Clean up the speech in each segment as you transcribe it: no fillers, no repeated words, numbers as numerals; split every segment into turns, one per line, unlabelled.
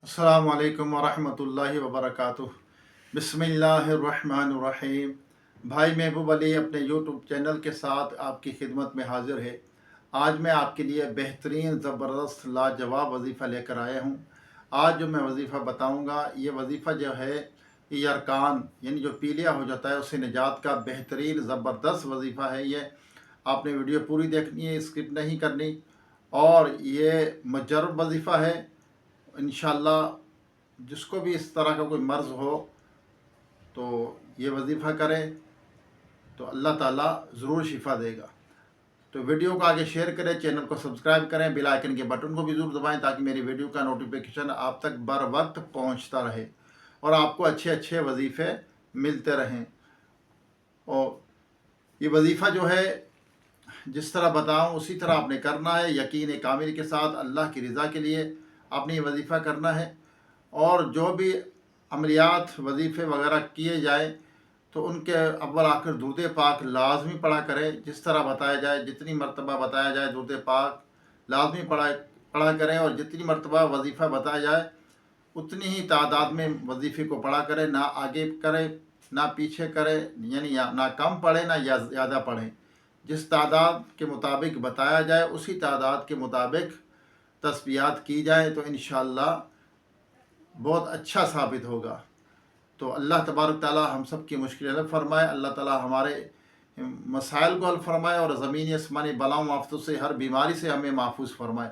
अस्सलामु अलैकुम वरहमतुल्लाहि वबरकातुह। बिस्मिल्लाहिर्रहमानिर्रहीम। भाई महबूब अली अपने यूट्यूब चैनल के साथ आपकी खिदमत में हाजिर है। आज मैं आपके लिए बेहतरीन ज़बरदस्त लाजवाब वजीफ़ा लेकर आया हूँ। आज जो मैं वजीफ़ा बताऊँगा, ये वजीफ़ा जो है ये अरकान यानी जो पीलिया हो जाता है उससे निजात का बेहतरीन ज़बरदस्त वजीफ़ा है। ये आपने वीडियो पूरी देखनी है, स्किप नहीं करनी। और ये मुजर्रब वजीफ़ा है। इंशाअल्लाह जिसको भी इस तरह का कोई मर्ज़ हो तो ये वजीफ़ा करें तो अल्लाह ताला ज़रूर शिफा देगा। तो वीडियो को आगे शेयर करें, चैनल को सब्सक्राइब करें, बेल आइकन के बटन को भी ज़रूर दबाएं ताकि मेरी वीडियो का नोटिफिकेशन आप तक बर वक्त पहुँचता रहे और आपको अच्छे अच्छे वजीफ़े मिलते रहें। और ये वजीफ़ा जो है जिस तरह बताऊं उसी तरह आपने करना है, यकीन कामिल के साथ अल्लाह की रज़ा के लिए आपने ये वजीफ़ा करना है। और जो भी अमलियात वजीफ़े वगैरह किए जाए तो उनके अव्वल आखिर दुरूद पाक लाजमी पढ़ा करें। जिस तरह बताया जाए, जितनी मरतबा बताया जाए दुरूद पाक लाजमी पढ़ा करें, और जितनी मरतबा वजीफ़ा बताया जाए उतनी ही तादाद में वजीफ़े को पढ़ा करें। ना आगे करें ना पीछे करें, यानी ना कम पढ़ें ना ज़्यादा पढ़ें। जिस तादाद के मुताबिक बताया जाए उसी तादाद के मुताबिक तस्बीहात की जाए तो इंशाअल्लाह बहुत अच्छा साबित होगा। तो अल्लाह तबारक ताला हम सब की मुश्किल हल फरमाए, अल्लाह ताला हमारे मसाइल को हल फरमाए और ज़मीनी आसमानी बलाओं आफतों से हर बीमारी से हमें महफूज फरमाए।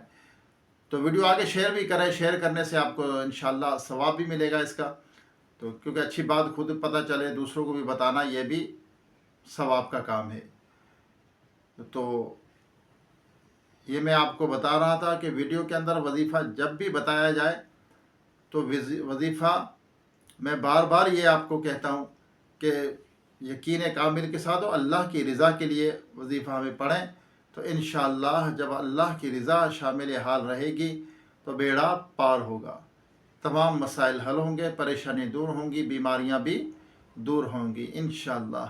तो वीडियो आगे शेयर भी करें, शेयर करने से आपको इंशाअल्लाह सवाब भी मिलेगा इसका। तो क्योंकि अच्छी बात खुद पता चले, दूसरों को भी बताना ये भी सवाब का काम है। तो ये मैं आपको बता रहा था कि वीडियो के अंदर वजीफ़ा जब भी बताया जाए तो वजीफ़ा मैं बार बार ये आपको कहता हूँ कि यकीन कामिल के साथ और अल्लाह की रज़ा के लिए वजीफ़ा हमें पढ़ें। तो इंशाअल्लाह जब अल्लाह की रज़ा शामिल हाल रहेगी तो बेड़ा पार होगा, तमाम मसाइल हल होंगे, परेशानी दूर होंगी, बीमारियां भी दूर होंगी इंशाअल्लाह।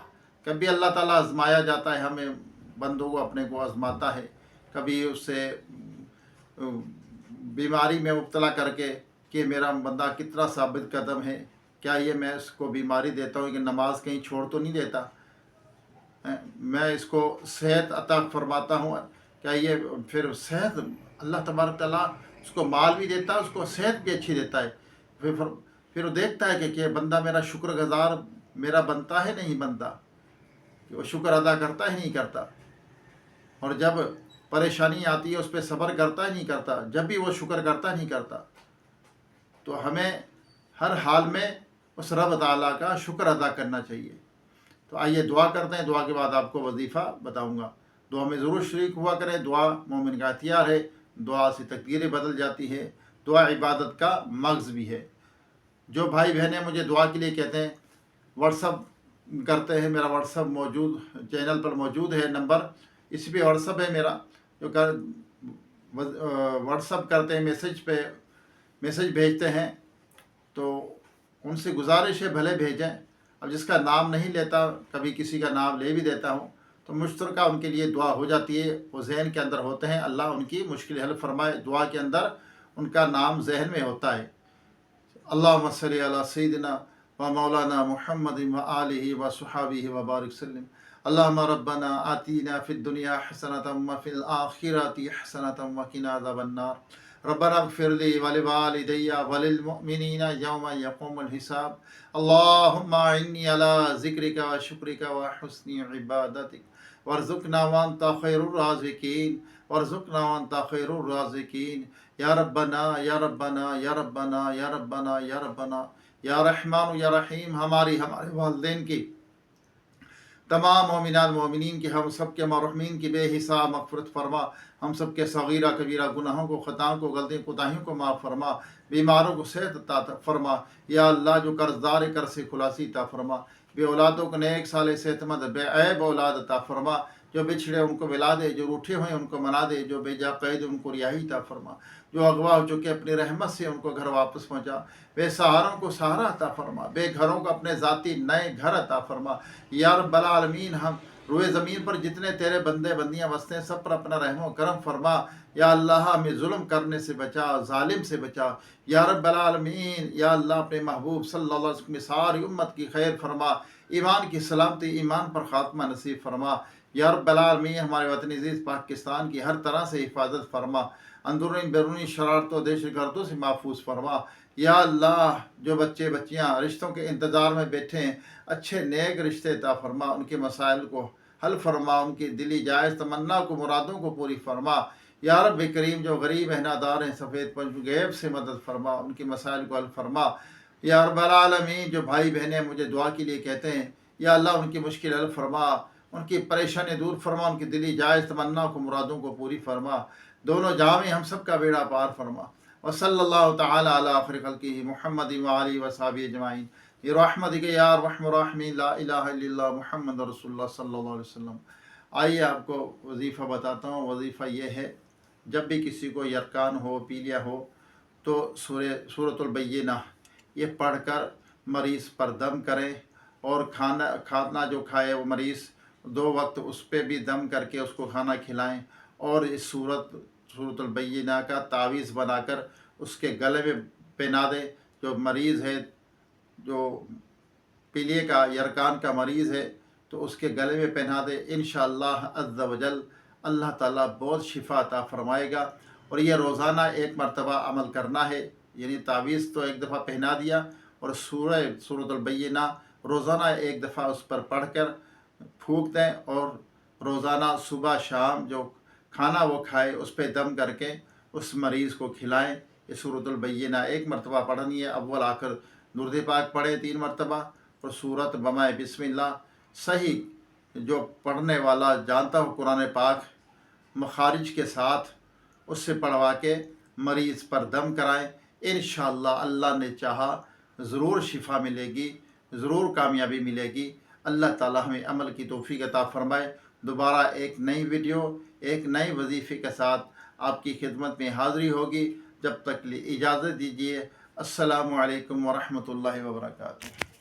कभी अल्लाह ताला आज़माया जाता है, हमें बंदों को अपने को आज़माता है, कभी उससे बीमारी में मुब्तला करके कि मेरा बंदा कितना साबित कदम है, क्या ये मैं इसको बीमारी देता हूँ कि नमाज कहीं छोड़ तो नहीं देता, मैं इसको सेहत अता फरमाता हूँ, क्या ये फिर सेहत अल्लाह तबारक ताला उसको माल भी देता है, उसको सेहत भी अच्छी देता है। फिर वो देखता है कि बंदा मेरा शुक्रगुज़ार मेरा बनता है नहीं बनता, कि वो शुक्र अदा करता है नहीं करता, और जब परेशानी आती है उस पर सब्र करता है नहीं करता, जब भी वो शुक्र करता है नहीं करता। तो हमें हर हाल में उस रब ताला का शुक्र अदा करना चाहिए। तो आइए दुआ करते हैं, दुआ के बाद आपको वजीफ़ा बताऊंगा। दुआ में ज़रूर शरीक हुआ करें, दुआ मोमिन का हथियार है, दुआ से तकदीरें बदल जाती है, दुआ इबादत का मग़ज़ भी है। जो भाई बहनें मुझे दुआ के लिए कहते हैं, व्हाट्सअप करते हैं, मेरा व्हाट्सअप मौजूद चैनल पर मौजूद है, नंबर इस पर व्हाट्सअप है मेरा। जो व्हाट्सअप करते हैं, मैसेज भेजते हैं, तो उनसे गुजारिश है भले भेजें। अब जिसका नाम नहीं लेता, कभी किसी का नाम ले भी देता हूँ, तो मुश्तरका उनके लिए दुआ हो जाती है, वो जहन के अंदर होते हैं, अल्लाह उनकी मुश्किल हल फरमाए। दुआ के अंदर उनका नाम जहन में होता है। अल्लाहुम्मा सल्ली अला सय्यिदिना व मौलाना मुहम्मद व आलिहि व सुहाबिहि व बारिक सल्लिम। अल्लाहुम्मा रब्बना आतीना फिद दुनिया हसनतम व फिल आखिरति हसनतम व किना अज़ाबन्नार। रब्बना इग़फिर ली व लिवालिदैया व लिल मुअमिनीना यौम यक़ूमुल हिसाब। अल्लाहुम्मा इन्नी अला ज़िक्रिका व शुक्रिका व हुस्नि इबादतिक वर्ज़ुक़ना व अंता खैरुर राज़िक़ीन वर्ज़ुक़ना व अंता खैरुर राज़िक़ीन। या रब्बना या रब्बना या रब्बना या रब्बना या रब्बना या रहमान या रहीम। हमारे वालिदैन की, तमाम मोमिनान मोमिनीन की, हम सब के मरहूमीन की बेहिसाब मग़फ़िरत फरमा। हम सब के सगीरा कबीरा गुनाहों को, ख़ताओं को, गलती कोताहियों को माफ़ फरमा। बीमारों को सेहत अता फरमा। या अल्लाह जो कर्ज़दार कर्ज़ से खुलासी अता फरमा। बे औलादों को नेक साले सेहतमंद बेऐब औलाद अता फरमा। जो बिछड़े उनको मिला दे, जो रूठे हुए उनको मना दे, जो बेजा कैद उनको रिहाई अता फरमा। जो अगवा हो चुके अपनी रहमत से उनको घर वापस पहुँचा। बेसहारों को सहारा अता फरमा। बेघरों को अपने ज़ाती नए घर अता फरमा। या रब्बल आलमीन, हम रुए ज़मीन पर जितने तेरे बंदे बंदियाँ बसते हैं सब पर अपना रहमो करम फरमा। یا اللہ ہمیں ظلم کرنے سے بچا، ظالم سے بچا یا رب العالمین۔ یا اللہ اپنے محبوب صلی اللہ علیہ وسلم کی ساری امت کی خیر فرما، ایمان کی سلامتی، ایمان پر خاتمہ نصیب فرما یا رب العالمین۔ ہمارے وطن عزیز پاکستان کی ہر طرح سے حفاظت فرما، اندرونی بیرونی شرارتوں دہشت گردوں سے محفوظ فرما یا اللہ۔ جو بچے بچیاں رشتوں کے انتظار میں بیٹھے ہیں، اچھے نیک رشتے عطا فرما، ان کے مسائل کو حل فرما، ان کی دلی جائز تمنا کو مرادوں کو پوری فرما یا رب کریم۔ جو غریب ہیں نادار ہیں، سفید پنجو غیب سے مدد فرما، ان کے مسائل کو حل فرما یا رب العالمین۔ جو بھائی بہنیں مجھے دعا کے لیے کہتے ہیں، یا اللہ ان کی مشکل حل فرما، ان کی پریشانی دور فرما، ان کی دلی جائز تمنا کو مرادوں کو پوری فرما، دونوں جہاں میں ہم سب کا بیڑا پار فرما۔ وصلی اللہ تعالی علی خیر خلقہ محمد وآلہ وصحبہ اجمعین برحمتک یا ارحم الراحمین، لا الہ الا اللہ محمد رسول اللہ صلی اللہ علیہ وسلم۔ آئیے آپ کو وظیفہ بتاتا ہوں۔ وظیفہ یہ ہے، جب بھی کسی کو یرکان ہو، پیلیا ہو، تو سورۃ البینہ یہ پڑھ کر مریض پر دم کریں، اور کھانا جو کھائے وہ مریض 2 وقت اس پہ بھی دم کر کے اس کو کھانا کھلائیں، اور اس سورۃ البینہ کا تعویذ بنا کر اس کے گلے میں پہنا دیں۔ جو مریض ہے، جو پیلیے کا یرکان کا مریض ہے، تو اس کے گلے میں پہنا دے، انشاءاللہ عز و جل اللہ تعالیٰ بہت شفا عطا فرمائے گا۔ اور یہ روزانہ 1 مرتبہ عمل کرنا ہے، یعنی تعویذ تو 1 دفعہ پہنا دیا، اور سورۃ البینہ روزانہ 1 دفعہ اس پر پڑھ کر پھونک دیں، اور روزانہ صبح شام جو کھانا وہ کھائے اس پہ دم کر کے اس مریض کو کھلائیں۔ یہ سورۃ البینہ 1 مرتبہ پڑھنی ہے، اول آخر درود پاک پڑھیں 3 مرتبہ، اور سورت بمائے بسم اللہ۔ صحیح جو پڑھنے والا جانتا ہو قرآن پاک مخارج کے ساتھ، اس سے پڑھوا کے مریض پر دم کرائیں، انشاءاللہ اللہ نے چاہا ضرور شفا ملے گی، ضرور کامیابی ملے گی۔ اللہ تعالیٰ ہمیں عمل کی توفیق عطا فرمائے۔ دوبارہ ایک نئی ویڈیو، ایک نئی وظیفے کے ساتھ آپ کی خدمت میں حاضری ہوگی۔ جب تک اجازت دیجیے، السلام علیکم ورحمۃ اللہ وبرکاتہ۔